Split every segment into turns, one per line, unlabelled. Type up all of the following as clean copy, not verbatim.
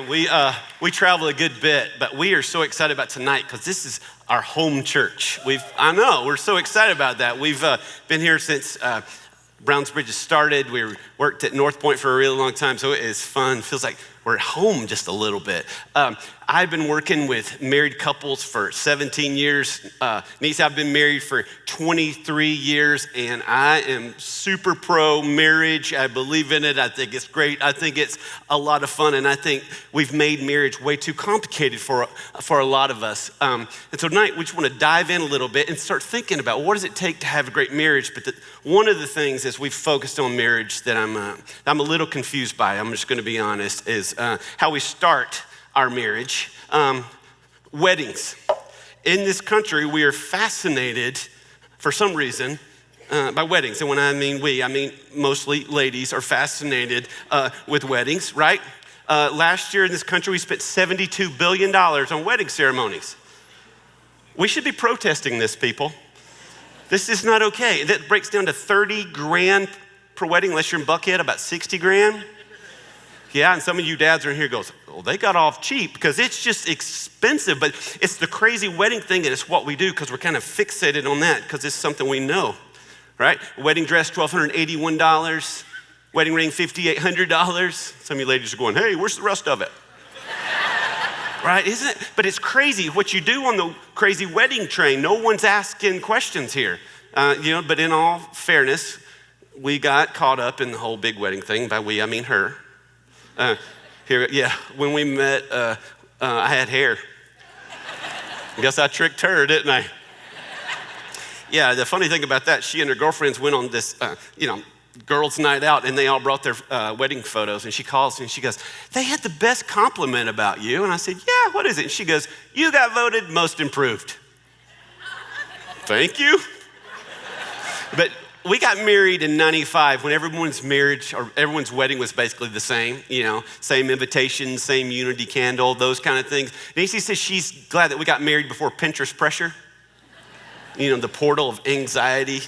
we travel a good bit, but we are so excited about tonight because this is our home church. I know, we're so excited about that. We've been here since Browns Bridge has started. We worked at North Point for a really long time, so it is fun. Feels like we're at home just a little bit. I've been working with married couples for 17 years. Nisa, I've been married for 23 years, and I am super pro marriage. I believe in it. I think it's great. I think it's a lot of fun, and I think we've made marriage way too complicated for a lot of us. And so tonight, we just want to dive in a little bit and start thinking about what does it take to have a great marriage. But one of the things as we've focused on marriage that I'm a little confused by, I'm just going to be honest, is how we start our marriage. Weddings. In this country, we are fascinated, for some reason, by weddings. And when I mean we, I mean mostly ladies are fascinated with weddings, right? Last year in this country, we spent $72 billion on wedding ceremonies. We should be protesting this, people. This is not okay. That breaks down to 30 grand per wedding, unless you're in Buckhead, about 60 grand. Yeah, and some of you dads are in here goes, well, they got off cheap because it's just expensive, but it's the crazy wedding thing and it's what we do because we're kind of fixated on that because it's something we know, right? Wedding dress, $1,281. Wedding ring, $5,800. Some of you ladies are going, hey, where's the rest of it? Right, isn't it? But it's crazy what you do on the crazy wedding train. No one's asking questions here, but in all fairness, we got caught up in the whole big wedding thing. By we, I mean her. When we met, I had hair. I guess I tricked her, didn't I? Yeah, the funny thing about that, she and her girlfriends went on this, girls' night out, and they all brought their wedding photos, and she calls me, and she goes, they had the best compliment about you. And I said, yeah, what is it? And she goes, you got voted most improved. Thank you. But we got married in 95 when everyone's marriage or everyone's wedding was basically the same, same invitation, same unity candle, those kind of things. Nancy says she's glad that we got married before Pinterest pressure, the portal of anxiety.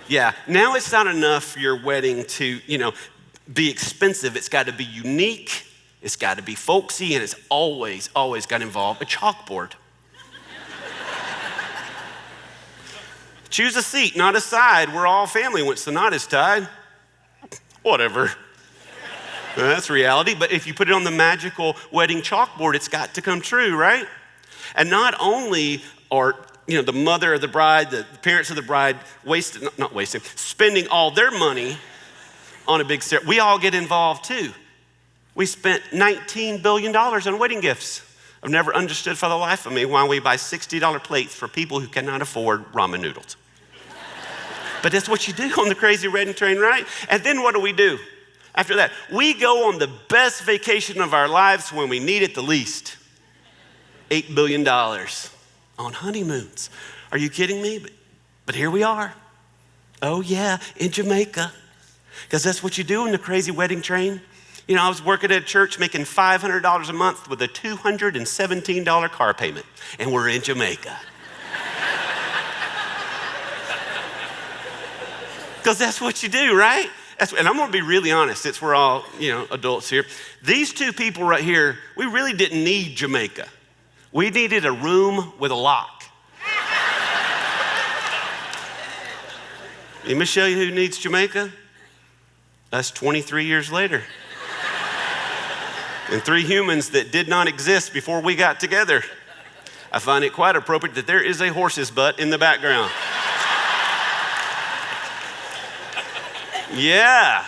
Yeah, now it's not enough for your wedding to, be expensive. It's got to be unique, it's got to be folksy, and it's always got to involve a chalkboard. Choose a seat, not a side. We're all family once the knot is tied. Whatever. That's reality. But if you put it on the magical wedding chalkboard, it's got to come true, right? And not only are, the mother of the bride, the parents of the bride spending all their money on a big ceremony, we all get involved too. We spent $19 billion on wedding gifts. I've never understood for the life of me why we buy $60 plates for people who cannot afford ramen noodles. But that's what you do on the crazy wedding train, right? And then what do? After that, we go on the best vacation of our lives when we need it the least. $8 billion on honeymoons. Are you kidding me? But here we are. Oh yeah, in Jamaica. Because that's what you do on the crazy wedding train. I was working at a church making $500 a month with a $217 car payment, and we're in Jamaica. Because that's what you do, right? And I'm gonna be really honest, since we're all, adults here. These two people right here, we really didn't need Jamaica. We needed a room with a lock. Let me show you who needs Jamaica. Us 23 years later. And 3 humans that did not exist before we got together. I find it quite appropriate that there is a horse's butt in the background. Yeah,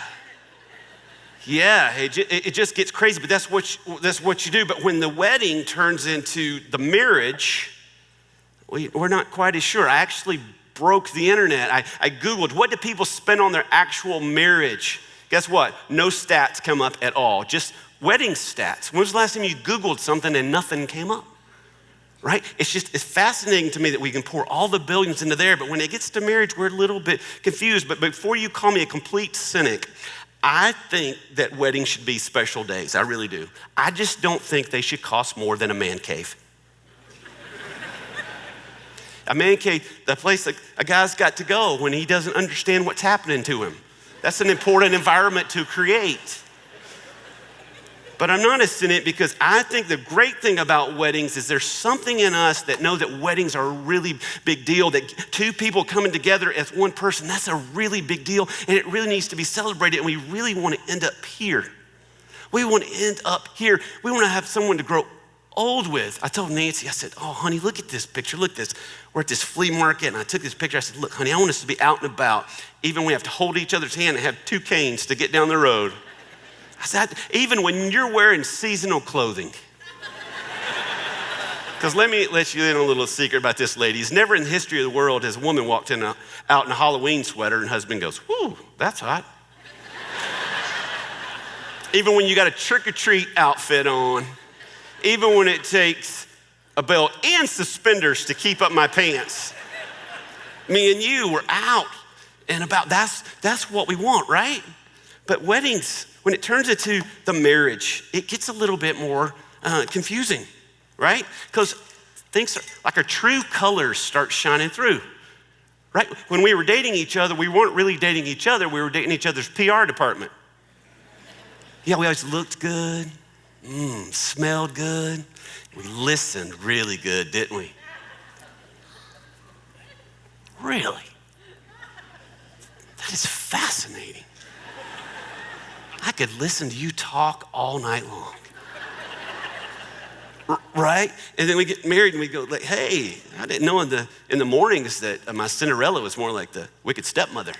it just gets crazy, but that's what you do. But when the wedding turns into the marriage, we're not quite as sure. I actually broke the internet. I Googled, what do people spend on their actual marriage? Guess what? No stats come up at all, just wedding stats. When was the last time you Googled something and nothing came up? Right? It's fascinating to me that we can pour all the billions into there, but when it gets to marriage, we're a little bit confused. But before you call me a complete cynic, I think that weddings should be special days. I really do. I just don't think they should cost more than a man cave. A man cave, the place that a guy's got to go when he doesn't understand what's happening to him. That's an important environment to create. But I'm honest in it because I think the great thing about weddings is there's something in us that know that weddings are a really big deal, that two people coming together as one person, that's a really big deal, and it really needs to be celebrated, and we really want to end up here. We want to end up here. We want to have someone to grow old with. I told Nancy, I said, oh, honey, look at this picture. Look at this. We're at this flea market, and I took this picture. I said, look, honey, I want us to be out and about, even when we have to hold each other's hand and have two canes to get down the road. I said, even when you're wearing seasonal clothing. Because let me let you in on a little secret about this, ladies. Never in the history of the world has a woman walked out in a Halloween sweater and husband goes, whoo, that's hot. Even when you got a trick-or-treat outfit on, even when it takes a belt and suspenders to keep up my pants, me and you were out and about. That's what we want, right? But weddings, when it turns into the marriage, it gets a little bit more confusing, right? Because things are, like our true colors start shining through, right? When we were dating each other, we weren't really dating each other, we were dating each other's PR department. Yeah, we always looked good, smelled good. We listened really good, didn't we? Really? That is fascinating. I could listen to you talk all night long. Right? And then we get married and we go like, hey, I didn't know in the mornings that my Cinderella was more like the wicked stepmother.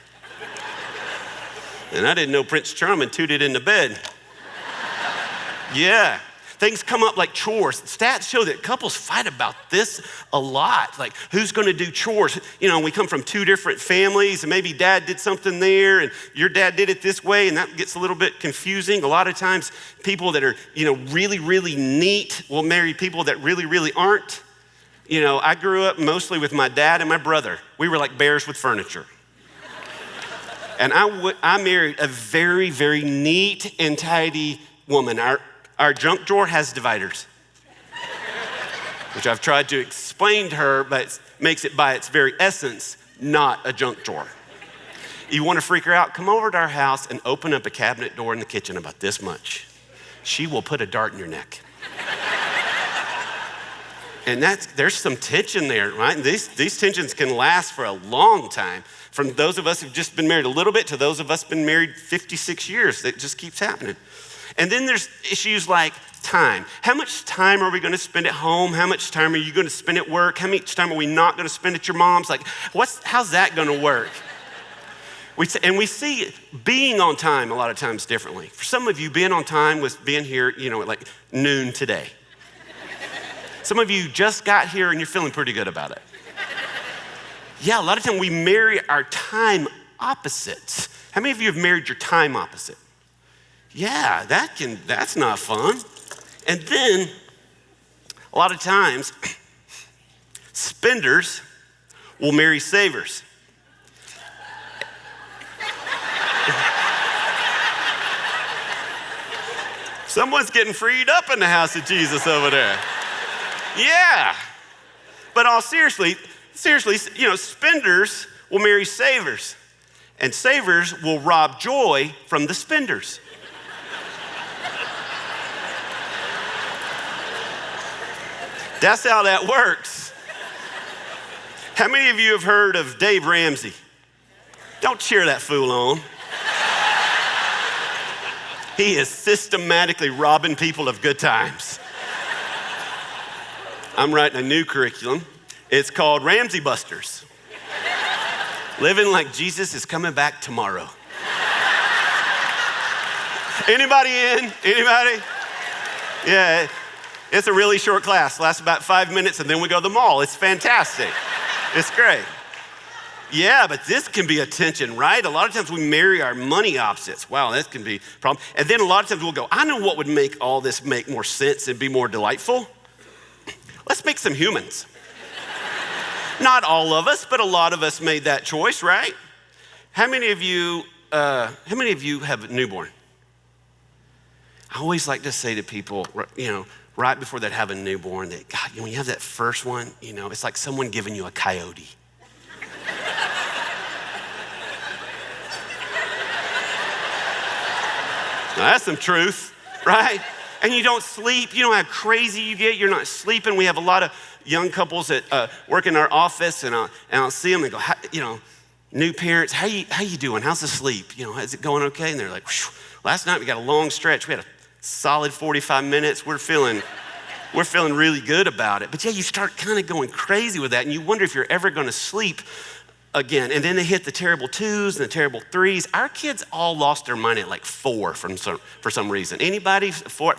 And I didn't know Prince Charming tooted in the bed. Yeah. Things come up like chores. Stats show that couples fight about this a lot. Like, who's gonna do chores? You know, we come from two different families, and maybe dad did something there, and your dad did it this way, and that gets a little bit confusing. A lot of times, people that are, really, really neat will marry people that really, really aren't. I grew up mostly with my dad and my brother. We were like bears with furniture. And I married a very, very neat and tidy woman. Our junk drawer has dividers, which I've tried to explain to her, but it makes it by its very essence not a junk drawer. You want to freak her out? Come over to our house and open up a cabinet door in the kitchen about this much. She will put a dart in your neck. And there's some tension there, right? And these tensions can last for a long time. From those of us who've just been married a little bit to those of us been married 56 years, it just keeps happening. And then there's issues like time. How much time are we gonna spend at home? How much time are you gonna spend at work? How much time are we not gonna spend at your mom's? Like, how's that gonna work? We see being on time a lot of times differently. For some of you, being on time was being here, at like noon today. Some of you just got here and you're feeling pretty good about it. Yeah, a lot of times we marry our time opposites. How many of you have married your time opposite? Yeah, that's not fun. And then, a lot of times, spenders will marry savers. Someone's getting freed up in the house of Jesus over there. Yeah. But all seriously, spenders will marry savers, and savers will rob joy from the spenders. That's how that works. How many of you have heard of Dave Ramsey? Don't cheer that fool on. He is systematically robbing people of good times. I'm writing a new curriculum. It's called Ramsey Busters. Living like Jesus is coming back tomorrow. Anybody in? Anybody? Yeah. It's a really short class, lasts about 5 minutes, and then we go to the mall. It's fantastic. It's great. Yeah, but this can be a tension, right? A lot of times we marry our money opposites. Wow, that can be a problem. And then a lot of times we'll go, I know what would make all this make more sense and be more delightful. Let's make some humans. Not all of us, but a lot of us made that choice, right? How many of you have a newborn? I always like to say to people, right before they have a newborn, that God, when you have that first one, it's like someone giving you a coyote. Now, that's some truth, right? and you don't sleep. You know how crazy you get. You're not sleeping. We have a lot of young couples that work in our office, and I'll see them and go, new parents, how you doing? How's the sleep? Is it going okay? And they're like, last night we got a long stretch. We had a solid 45 minutes. We're feeling really good about it. But yeah, you start kind of going crazy with that, and you wonder if you're ever going to sleep again. And then they hit the terrible 2s and the terrible 3s. Our kids all lost their mind at like 4 for some reason. Anybody? 4?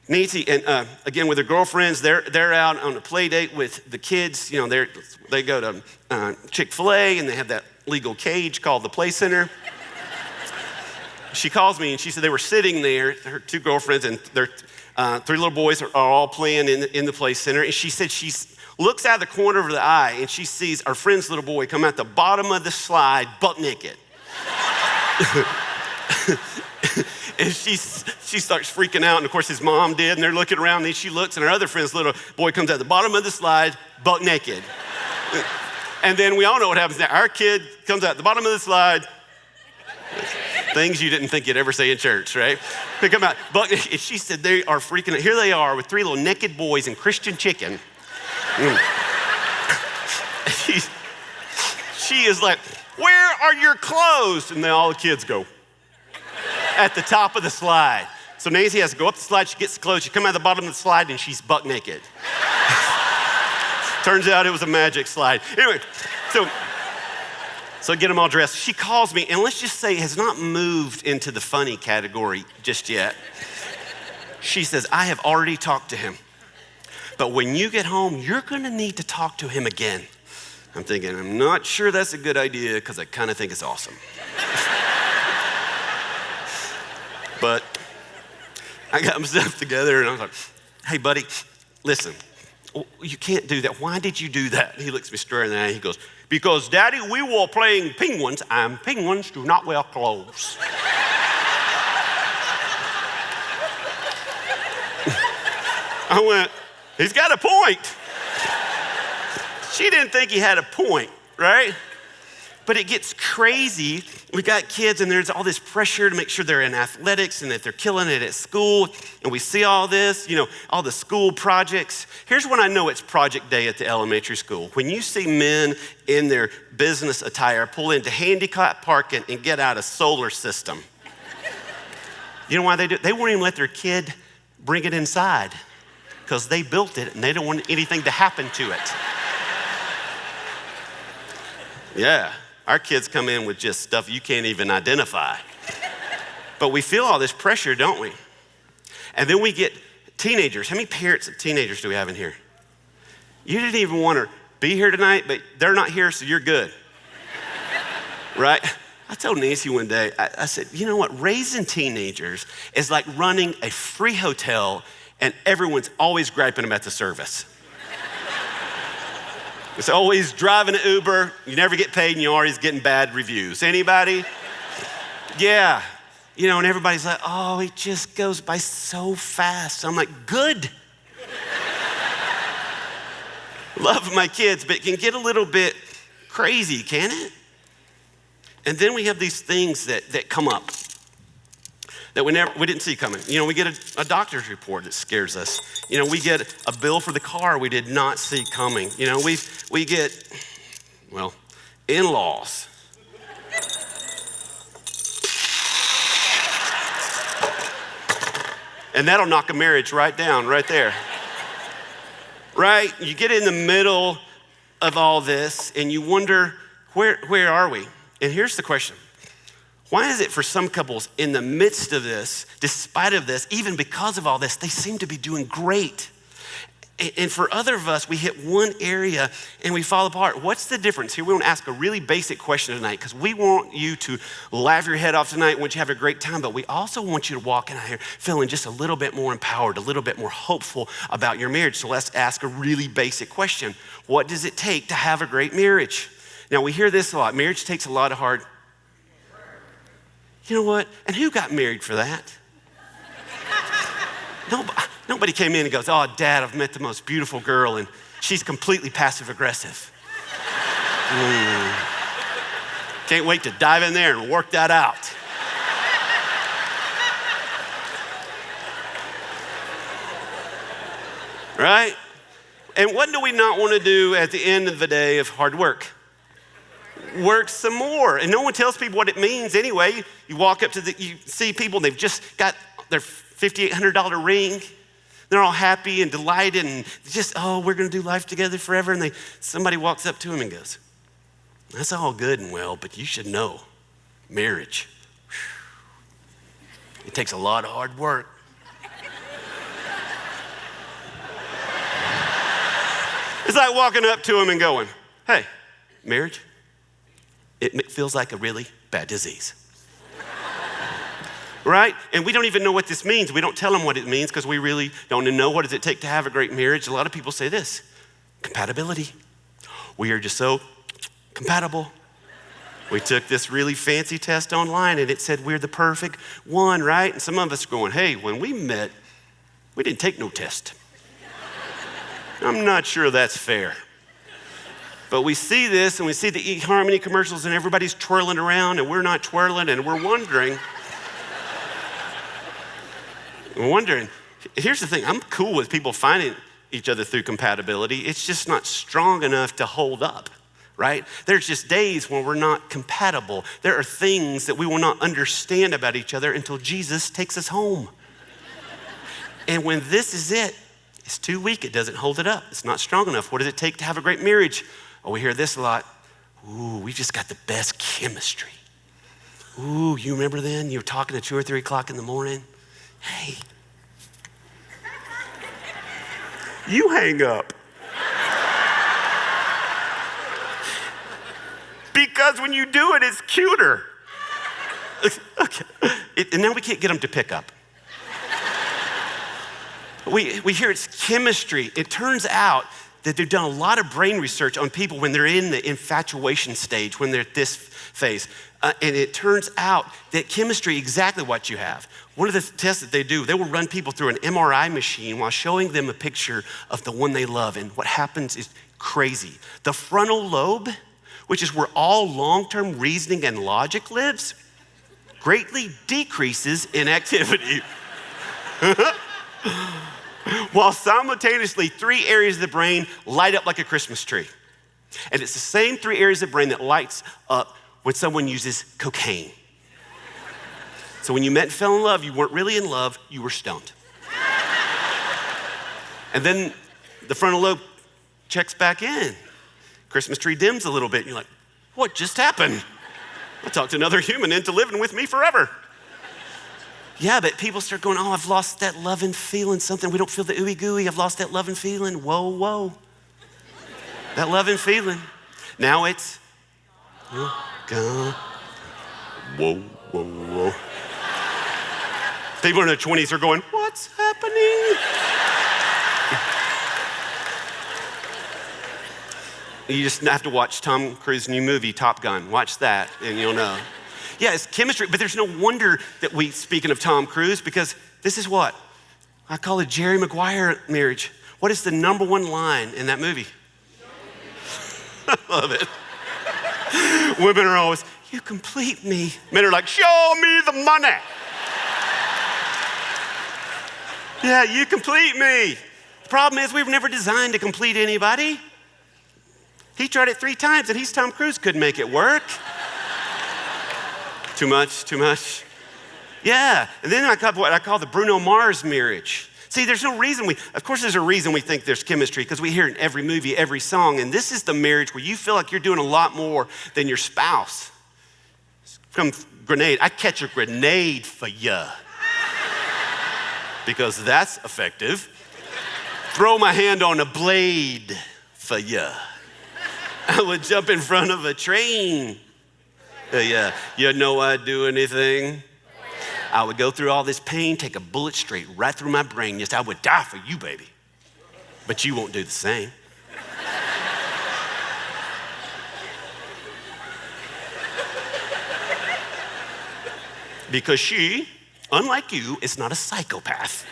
Nancy, and again, with her girlfriends, they're out on a play date with the kids. They go to Chick-fil-A, and they have that legal cage called the Play Center. She calls me, and she said they were sitting there, her 2 girlfriends, and their 3 little boys are all playing in the Play Center. And she said she looks out the corner of the eye, and she sees our friend's little boy come out the bottom of the slide, butt naked. And she starts freaking out, and of course his mom did, and they're looking around, and then she looks, and her other friend's little boy comes out the bottom of the slide, butt naked. And then we all know what happens now. Our kid comes out the bottom of the slide. Things you didn't think you'd ever say in church, right? They come out, butt naked. And she said they are freaking out. Here they are with 3 little naked boys and Christian chicken. She is like, where are your clothes? And then all the kids go at the top of the slide. So Nancy has to go up the slide, she gets the clothes, she comes out the bottom of the slide, and she's butt naked. Turns out it was a magic slide. Anyway, so get them all dressed. She calls me, and let's just say has not moved into the funny category just yet. She says, I have already talked to him, but when you get home, you're gonna need to talk to him again. I'm thinking, I'm not sure that's a good idea because I kind of think it's awesome. But I got myself together and I was like, hey buddy, listen, you can't do that. Why did you do that? He looks me straight in the eye. He goes, because daddy, we were playing penguins and penguins do not wear clothes. I went, he's got a point. She didn't think he had a point, right? But it gets crazy. We got kids and there's all this pressure to make sure they're in athletics and that they're killing it at school. And we see all this, all the school projects. Here's when I know it's project day at the elementary school. When you see men in their business attire pull into handicap parking and get out a solar system. You know why they do it? They won't even let their kid bring it inside because they built it and they don't want anything to happen to it. Yeah. Our kids come in with just stuff you can't even identify. But we feel all this pressure, don't we? And then we get teenagers. How many parents of teenagers do we have in here? You didn't even want to be here tonight, but they're not here, so you're good. Right? I told Nancy one day, I said, you know what? Raising teenagers is like running a free hotel and everyone's always griping about the service. It's always driving an Uber, you never get paid and you're always getting bad reviews. Anybody? Yeah. And everybody's like, oh, it just goes by so fast. I'm like, good. Love my kids, but it can get a little bit crazy, can it? And then we have these things that come up that we didn't see coming. We get a doctor's report that scares us. We get a bill for the car we did not see coming. We get, in-laws. And that'll knock a marriage right down, right there. Right? You get in the middle of all this and you wonder, where are we? And here's the question. Why is it for some couples in the midst of this, despite of this, even because of all this, they seem to be doing great? And for other of us, we hit one area and we fall apart. What's the difference? Here we want to ask a really basic question tonight because we want you to laugh your head off tonight, want you to have a great time, but we also want you to walk in here feeling just a little bit more empowered, a little bit more hopeful about your marriage. So let's ask a really basic question. What does it take to have a great marriage? Now we hear this a lot. Marriage takes a lot of hard. You know what? And who got married for that? Nobody came in and goes, oh, Dad, I've met the most beautiful girl and she's completely passive aggressive. Can't wait to dive in there and work that out. right? And what do we not want to do at the end of the day of hard work? Work some more. And no one tells people what it means anyway. You walk up you see people, they've just got their $5,800 ring. They're all happy and delighted and just, we're gonna do life together forever. And somebody walks up to them and goes, that's all good and well, but you should know, marriage, it takes a lot of hard work. It's like walking up to them and going, hey, marriage, it feels like a really bad disease. Right? And we don't even know what this means. We don't tell them what it means because we really don't know what does it take to have a great marriage. A lot of people say this, compatibility. We are just so compatible. We took this really fancy test online and it said we're the perfect one, right? And some of us are going, hey, when we met, we didn't take no test. I'm not sure that's fair. But we see this and we see the eHarmony commercials and everybody's twirling around and we're not twirling and we're wondering, here's the thing, I'm cool with people finding each other through compatibility. It's just not strong enough to hold up, right? There's just days when we're not compatible. There are things that we will not understand about each other until Jesus takes us home. And when this is it, it's too weak, it doesn't hold it up. It's not strong enough. What does it take to have a great marriage? Oh, we hear this a lot. Ooh, we just got the best chemistry. Ooh, you remember then? You were talking at 2 or 3 o'clock in the morning. Hey, you hang up. Because when you do it, it's cuter. Okay. And then we can't get them to pick up. We hear it's chemistry. It turns out that they've done a lot of brain research on people when they're in the infatuation stage, when they're at this phase. And it turns out that chemistry, exactly what you have. One of the tests that they do, they will run people through an MRI machine while showing them a picture of the one they love. And what happens is crazy. The frontal lobe, which is where all long-term reasoning and logic lives, greatly decreases in activity. While simultaneously 3 areas of the brain light up like a Christmas tree. And it's the same 3 areas of the brain that lights up when someone uses cocaine. So when you met and fell in love, you weren't really in love, you were stoned. And then the frontal lobe checks back in. Christmas tree dims a little bit, and you're like, what just happened? I talked another human into living with me forever. Yeah, but people start going, I've lost that love and feeling something. We don't feel the ooey gooey. I've lost that love and feeling. Whoa, whoa. That love and feeling. Now it's gone. Whoa, whoa, whoa. People in their 20s are going, what's happening? You just have to watch Tom Cruise's new movie, Top Gun. Watch that and you'll know. Yeah, it's chemistry, but there's no wonder that speaking of Tom Cruise, because this is what? I call it Jerry Maguire marriage. What is the number 1 line in that movie? I love it. Women are always, you complete me. Men are like, show me the money. Yeah, you complete me. The problem is we were never designed to complete anybody. He tried it 3 times and he's Tom Cruise, couldn't make it work. Too much. Yeah, and then I got what I call the Bruno Mars marriage. See, there's no reason of course there's a reason we think there's chemistry because we hear it in every movie, every song, and this is the marriage where you feel like you're doing a lot more than your spouse. From grenade, I catch a grenade for ya. Because that's effective. Throw my hand on a blade for ya. I would jump in front of a train. Yeah, you know I'd do anything. I would go through all this pain, take a bullet straight right through my brain. Yes, I would die for you, baby. But you won't do the same. Because she, unlike you, is not a psychopath.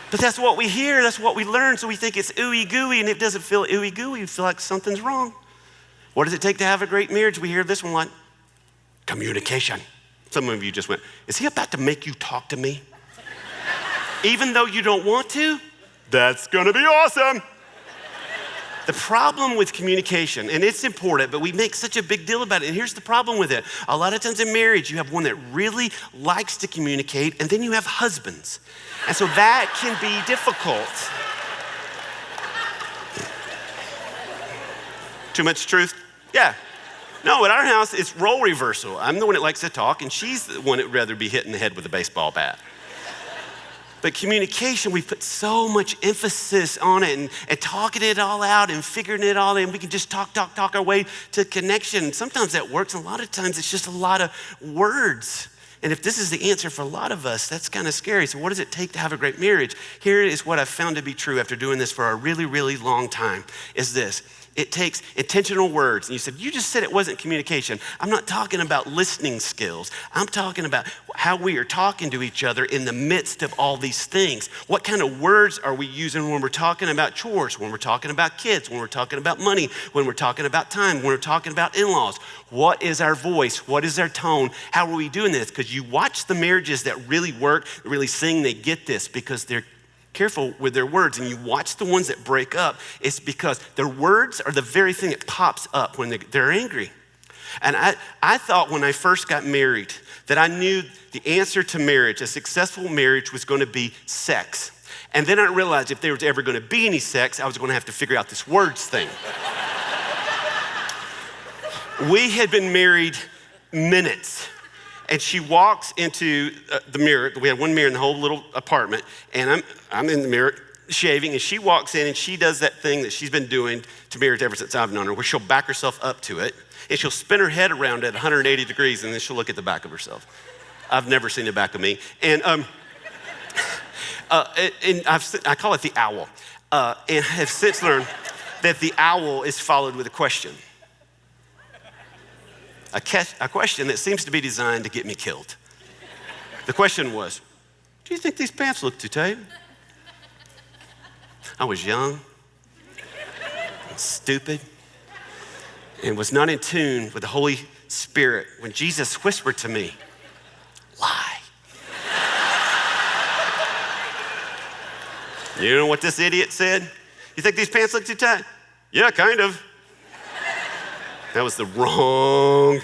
But that's what we hear, that's what we learn, so we think it's ooey gooey, and it doesn't feel ooey gooey, we feel like something's wrong. What does it take to have a great marriage? We hear this one like, communication. Some of you just went, is he about to make you talk to me? Even though you don't want to, that's gonna be awesome. The problem with communication, and it's important, but we make such a big deal about it, and here's the problem with it. A lot of times in marriage, you have one that really likes to communicate, and then you have husbands. And so that can be difficult. Too much truth? Yeah. No, at our house, it's role reversal. I'm the one that likes to talk, and she's the one that would rather be hit in the head with a baseball bat. But communication, we put so much emphasis on it and talking it all out and figuring it all in. We can just talk our way to connection. Sometimes that works, and a lot of times it's just a lot of words. And if this is the answer for a lot of us, that's kind of scary. So what does it take to have a great marriage? Here is what I've found to be true after doing this for a really, really long time, is this. It takes intentional words. And you said, you just said it wasn't communication. I'm not talking about listening skills. I'm talking about how we are talking to each other in the midst of all these things. What kind of words are we using when we're talking about chores, when we're talking about kids, when we're talking about money, when we're talking about time, when we're talking about in-laws? What is our voice? What is our tone? How are we doing this? Because you watch the marriages that really work, really sing, they get this because they're careful with their words, and you watch the ones that break up, it's because their words are the very thing that pops up when they're angry. And I thought when I first got married that I knew the answer to marriage, a successful marriage, was going to be sex. And then I realized if there was ever going to be any sex, I was going to have to figure out this words thing. We had been married minutes. And she walks into the mirror. We had one mirror in the whole little apartment. And I'm in the mirror shaving. And she walks in and she does that thing that she's been doing to mirrors ever since I've known her, where she'll back herself up to it. And she'll spin her head around at 180 degrees. And then she'll look at the back of herself. I've never seen the back of me. And I call it the owl. And have since learned that the owl is followed with a question. A question that seems to be designed to get me killed. The question was, do you think these pants look too tight? I was young and stupid and was not in tune with the Holy Spirit when Jesus whispered to me, lie. You know what this idiot said? You think these pants look too tight? Yeah, kind of. That was the wrong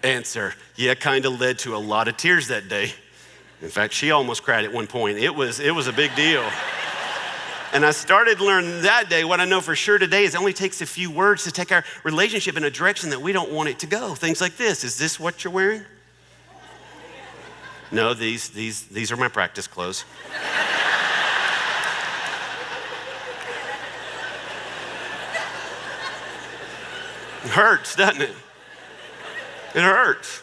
answer. Yeah, kind of led to a lot of tears that day. In fact, she almost cried at one point. It was a big deal. And I started learning that day, what I know for sure today is it only takes a few words to take our relationship in a direction that we don't want it to go. Things like this. Is this what you're wearing? No, these are my practice clothes. It hurts, doesn't it? It hurts.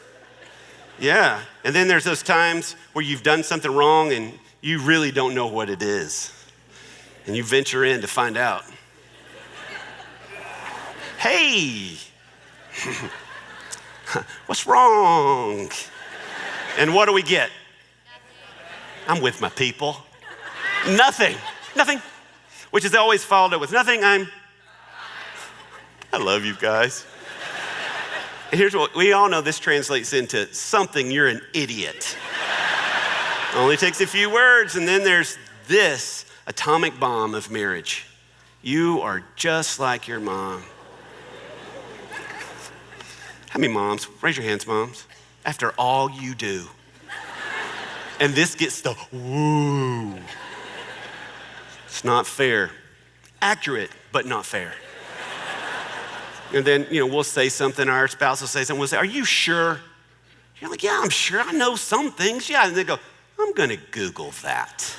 Yeah. And then there's those times where you've done something wrong and you really don't know what it is. And you venture in to find out. Hey, what's wrong? And what do we get? I'm with my people. Nothing. Which is always followed up with nothing. I love you guys. And here's what, we all know this translates into something, you're an idiot. Only takes a few words, and then there's this atomic bomb of marriage. You are just like your mom. How many moms? Raise your hands, moms. After all you do. And this gets the woo. It's not fair. Accurate, but not fair. And then, we'll say something, our spouse will say something, we'll say, are you sure? You're like, yeah, I'm sure, I know some things, yeah. And they go, I'm gonna Google that.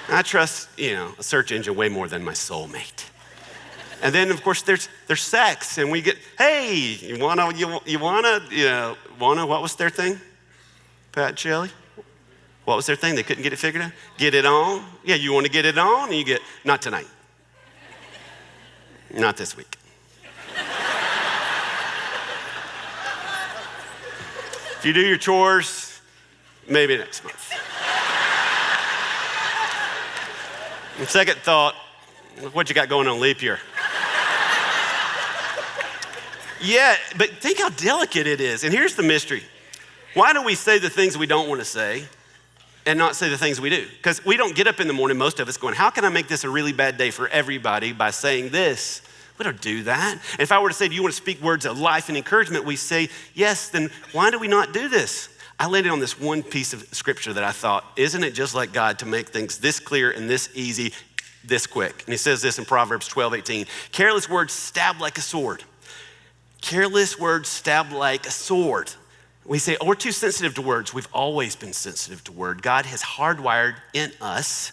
And I trust, a search engine way more than my soulmate. And then, of course, there's sex, and we get, hey, you wanna, what was their thing? Pat, Shelley? What was their thing? They couldn't get it figured out? Get it on? Yeah, you wanna get it on? And you get, not tonight. Not this week. If you do your chores, maybe next month. And second thought, what you got going on leap year? Yeah, but think how delicate it is. And here's the mystery. Why do we say the things we don't want to say? and not say the things we do. Because we don't get up in the morning, most of us, going, how can I make this a really bad day for everybody by saying this? We don't do that. And if I were to say, do you want to speak words of life and encouragement? We say, yes, then why do we not do this? I landed on this one piece of scripture that I thought, isn't it just like God to make things this clear and this easy, this quick? And he says this in Proverbs 12:18. Careless words stab like a sword. Careless words stab like a sword. We say, oh, we're too sensitive to words. We've always been sensitive to word. God has hardwired in us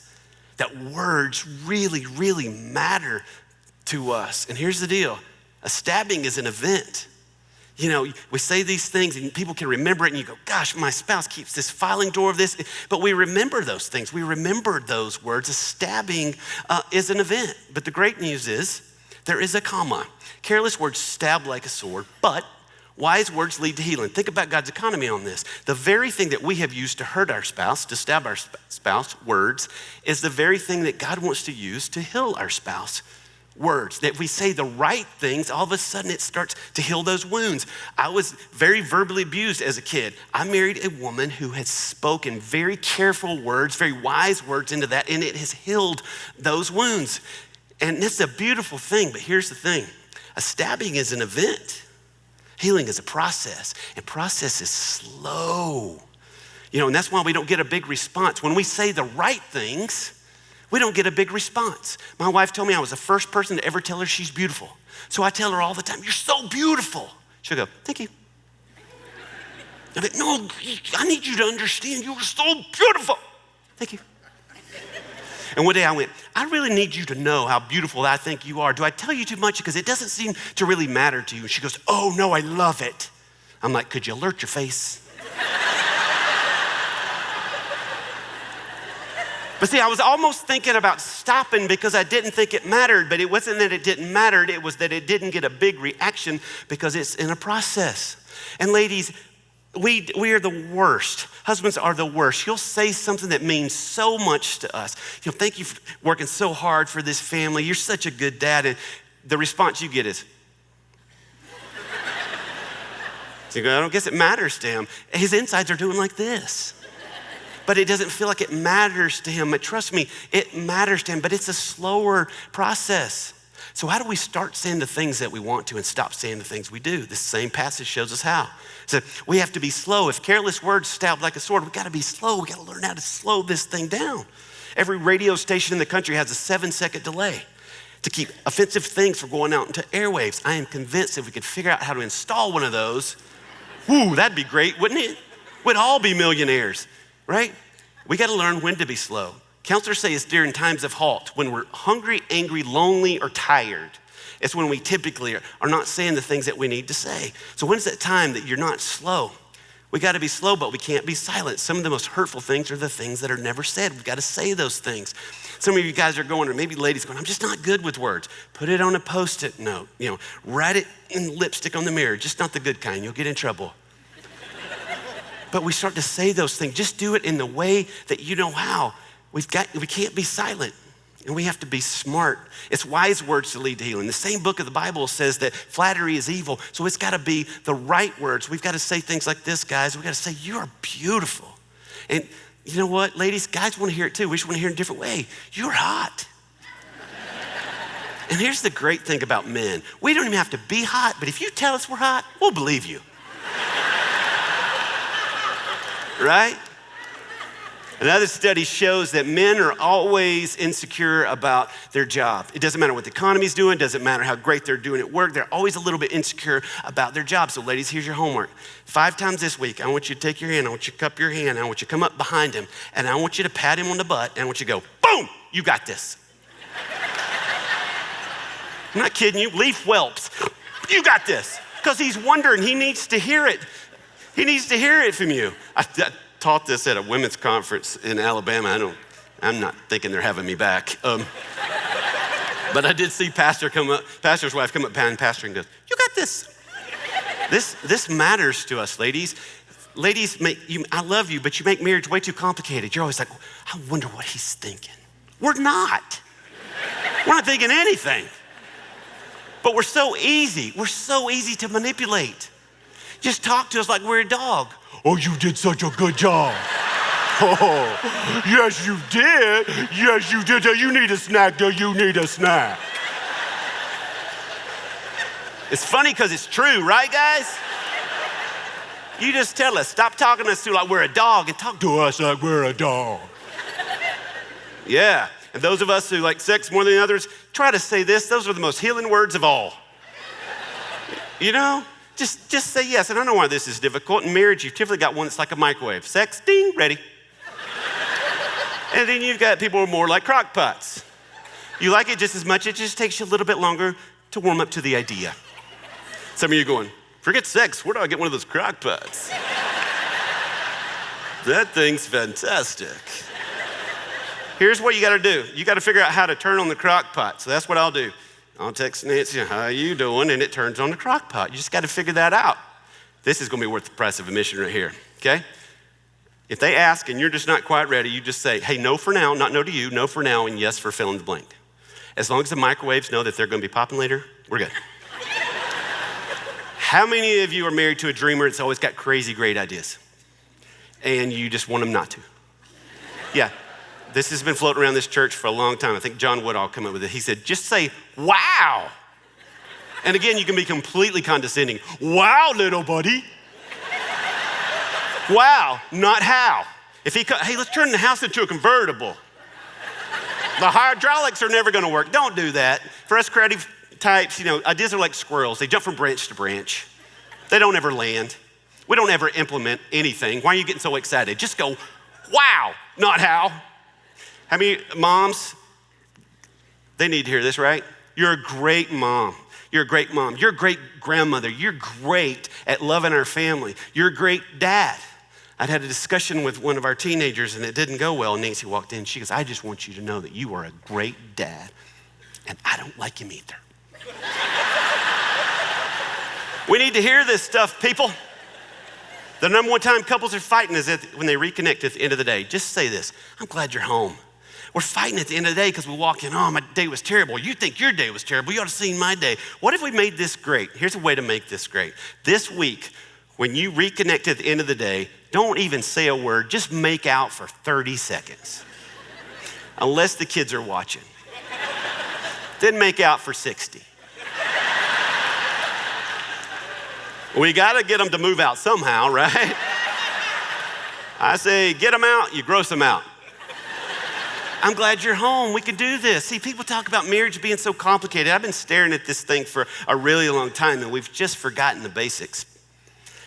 that words really, really matter to us. And here's the deal. A stabbing is an event. You know, we say these things and people can remember it and you go, gosh, my spouse keeps this filing drawer of this. But we remember those things. We remember those words. A stabbing is an event. But the great news is there is a comma. Careless words stab like a sword, but wise words lead to healing. Think about God's economy on this. The very thing that we have used to hurt our spouse, to stab our spouse, words, is the very thing that God wants to use to heal our spouse. Words. That we say the right things, all of a sudden it starts to heal those wounds. I was very verbally abused as a kid. I married a woman who had spoken very careful words, very wise words into that, and it has healed those wounds. And it's a beautiful thing, but here's the thing. A stabbing is an event. Healing is a process, and process is slow. You know, and that's why we don't get a big response. When we say the right things, we don't get a big response. My wife told me I was the first person to ever tell her she's beautiful. So I tell her all the time, you're so beautiful. She'll go, thank you. I'm like, no, I need you to understand you're so beautiful. Thank you. And one day I went, I really need you to know how beautiful I think you are. Do I tell you too much? Because it doesn't seem to really matter to you. And she goes, oh no, I love it. I'm like, could you alert your face? But see, I was almost thinking about stopping because I didn't think it mattered, but it wasn't that it didn't matter, it was that it didn't get a big reaction because it's in a process. And ladies, we are the worst. Husbands are the worst. You'll say something that means so much to us. You know, thank you for working so hard for this family. You're such a good dad. And the response you get is, so you go, I don't guess it matters to him. His insides are doing like this. But it doesn't feel like it matters to him. But trust me, it matters to him, but it's a slower process. So how do we start saying the things that we want to and stop saying the things we do? This same passage shows us how. So we have to be slow. If careless words stab like a sword, we gotta be slow. We gotta learn how to slow this thing down. Every radio station in the country has a 7-second delay to keep offensive things from going out into airwaves. I am convinced if we could figure out how to install one of those, whoo, that'd be great, wouldn't it? We'd all be millionaires. Right? We got to learn when to be slow. Counselors say it's during times of halt, when we're hungry, angry, lonely, or tired. It's when we typically are not saying the things that we need to say. So when's that time that you're not slow? We got to be slow, but we can't be silent. Some of the most hurtful things are the things that are never said. We've got to say those things. Some of you guys are going, or maybe ladies going, I'm just not good with words. Put it on a Post-it note. You know, write it in lipstick on the mirror, just not the good kind. You'll get in trouble. But we start to say those things. Just do it in the way that you know how. We can't be silent, and we have to be smart. It's wise words to lead to healing. The same book of the Bible says that flattery is evil, so it's gotta be the right words. We've gotta say things like this, guys. We've gotta say, you're beautiful. And you know what, ladies, guys wanna hear it too. We just wanna hear it in a different way. You're hot. And here's the great thing about men. We don't even have to be hot, but if you tell us we're hot, we'll believe you. Right? Another study shows that men are always insecure about their job. It doesn't matter what the economy's doing, doesn't matter how great they're doing at work, they're always a little bit insecure about their job. So ladies, here's your homework. 5 times this week, I want you to take your hand, I want you to cup your hand, I want you to come up behind him, and I want you to pat him on the butt, and I want you to go, boom, you got this. I'm not kidding you, leaf whelps, you got this. Because he's wondering, he needs to hear it. He needs to hear it from you. I taught this at a women's conference in Alabama. I'm not thinking they're having me back. But I did see pastor's wife come up behind pastor and goes, you got this. This matters to us, ladies. Ladies, I love you, but you make marriage way too complicated. You're always like, I wonder what he's thinking. We're not. We're not thinking anything. But we're so easy. We're so easy to manipulate. Just talk to us like we're a dog. Oh, you did such a good job. Oh, yes, you did. Yes, you did. Do you need a snack? Do you need a snack? It's funny because it's true, right, guys? You just tell us. Stop talking to us like we're a dog and talk to us like we're a dog. Yeah. And those of us who like sex more than others, try to say this. Those are the most healing words of all. You know? Just say yes. And I know why this is difficult. In marriage, you've typically got one that's like a microwave. Sex, ding, ready. And then you've got people who are more like crock pots. You like it just as much. It just takes you a little bit longer to warm up to the idea. Some of you are going, forget sex. Where do I get one of those crock pots? That thing's fantastic. Here's what you got to do. You got to figure out how to turn on the crock pot. So that's what I'll do. I'll text Nancy, how you doing? And it turns on the crock pot. You just got to figure that out. This is going to be worth the price of admission right here, okay? If they ask and you're just not quite ready, you just say, hey, no for now, not no to you, no for now, and yes for fill in the blank. As long as the microwaves know that they're going to be popping later, we're good. How many of you are married to a dreamer that's always got crazy great ideas and you just want them not to? Yeah. This has been floating around this church for a long time. I think John Woodall came up with it. He said, just say, wow. And again, you can be completely condescending. Wow, little buddy. Wow, not how. If he, hey, let's turn the house into a convertible. The hydraulics are never gonna work. Don't do that. For us creative types, you know, ideas are like squirrels. They jump from branch to branch. They don't ever land. We don't ever implement anything. Why are you getting so excited? Just go, wow, not how. How many moms, they need to hear this, right? You're a great mom. You're a great mom. You're a great grandmother. You're great at loving our family. You're a great dad. I'd had a discussion with one of our teenagers and it didn't go well. Nancy walked in. She goes, I just want you to know that you are a great dad and I don't like him either. We need to hear this stuff, people. The number one time couples are fighting is when they reconnect at the end of the day. Just say this, I'm glad you're home. We're fighting at the end of the day because we walk in, oh, my day was terrible. You think your day was terrible. You ought to have seen my day. What if we made this great? Here's a way to make this great. This week, when you reconnect at the end of the day, don't even say a word. Just make out for 30 seconds. Unless the kids are watching. Then make out for 60. We got to get them to move out somehow, right? I say, get them out, you gross them out. I'm glad you're home. We can do this. See, people talk about marriage being so complicated. I've been staring at this thing for a really long time, and we've just forgotten the basics.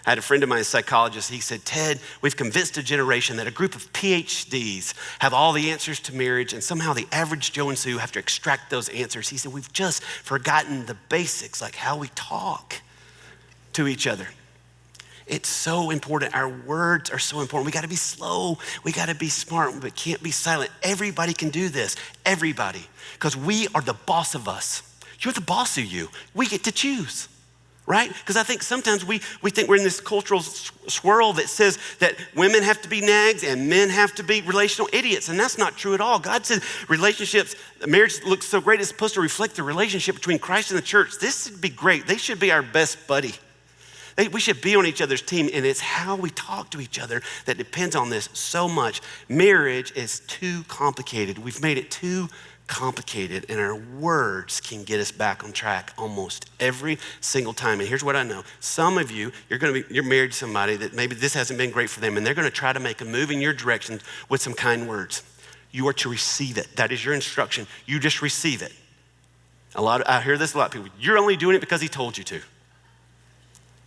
I had a friend of mine, a psychologist. He said, Ted, we've convinced a generation that a group of PhDs have all the answers to marriage, and somehow the average Joe and Sue have to extract those answers. He said, we've just forgotten the basics, like how we talk to each other. It's so important. Our words are so important. We got to be slow. We got to be smart, but can't be silent. Everybody can do this. Everybody. Because we are the boss of us. You're the boss of you. We get to choose, right? Because I think sometimes we think we're in this cultural swirl that says that women have to be nags and men have to be relational idiots. And that's not true at all. God said relationships, marriage looks so great. It's supposed to reflect the relationship between Christ and the church. This should be great. They should be our best buddy. We should be on each other's team, and it's how we talk to each other that depends on this so much. Marriage is too complicated. We've made it too complicated, and our words can get us back on track almost every single time. And here's what I know. Some of you, you're married to somebody that maybe this hasn't been great for them, and they're gonna try to make a move in your direction with some kind words. You are to receive it. That is your instruction. You just receive it. I hear this a lot of people. You're only doing it because he told you to.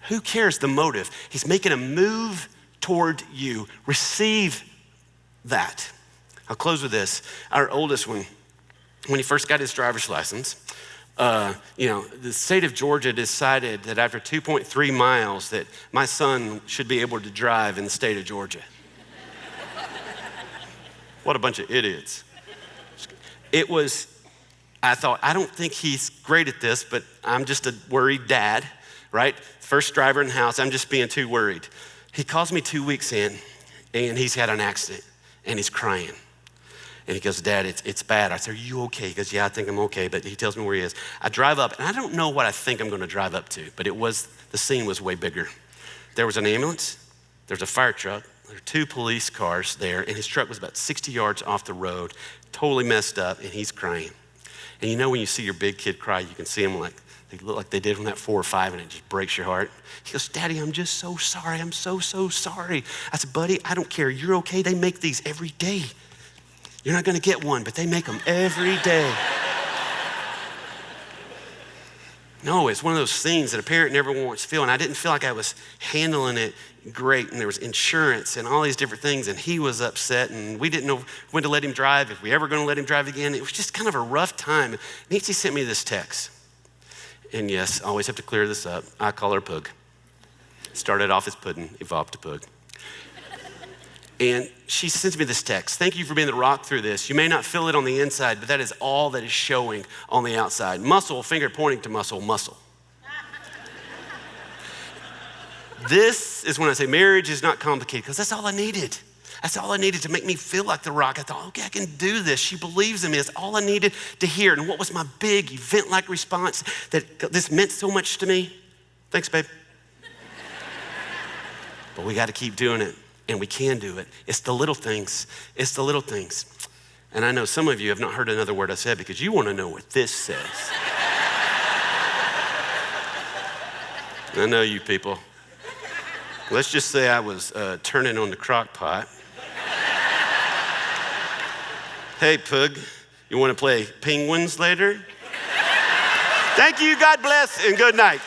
Who cares the motive? He's making a move toward you. Receive that. I'll close with this. Our oldest one, when he first got his driver's license, the state of Georgia decided that after 2.3 miles that my son should be able to drive in the state of Georgia. What a bunch of idiots. I thought, I don't think he's great at this, but I'm just a worried dad, right? First driver in the house, I'm just being too worried. He calls me 2 weeks in and he's had an accident and he's crying. And he goes, Dad, it's bad. I said, are you okay? He goes, yeah, I think I'm okay, but he tells me where he is. I drive up and I don't know what I think I'm gonna drive up to, but the scene was way bigger. There was an ambulance, there's a fire truck, There were 2 police cars there, and his truck was about 60 yards off the road, totally messed up, and he's crying. And you know when you see your big kid cry, you can see them like, they look like they did when that 4 or 5, and it just breaks your heart. He goes, Daddy, I'm just so sorry. I'm so sorry. I said, buddy, I don't care. You're okay. They make these every day. You're not gonna get one, but they make them every day. No, it's one of those things that a parent never wants to feel, and I didn't feel like I was handling it great, and there was insurance and all these different things, and he was upset, and we didn't know when to let him drive, if we ever gonna let him drive again. It was just kind of a rough time. Nancy sent me this text, and yes, I always have to clear this up. I call her Pug. Started off as pudding, evolved to Pug. And she sends me this text. Thank you for being the rock through this. You may not feel it on the inside, but that is all that is showing on the outside. Muscle, finger pointing to muscle, muscle. This is when I say marriage is not complicated, because that's all I needed. That's all I needed to make me feel like the rock. I thought, okay, I can do this. She believes in me. That's all I needed to hear. And what was my big event-like response that this meant so much to me? Thanks, babe. But we got to keep doing it. And we can do it. It's the little things. It's the little things. And I know some of you have not heard another word I said because you want to know what this says. I know you people. Let's just say I was turning on the crock pot. Hey, Pug, you want to play penguins later? Thank you, God bless, and good night.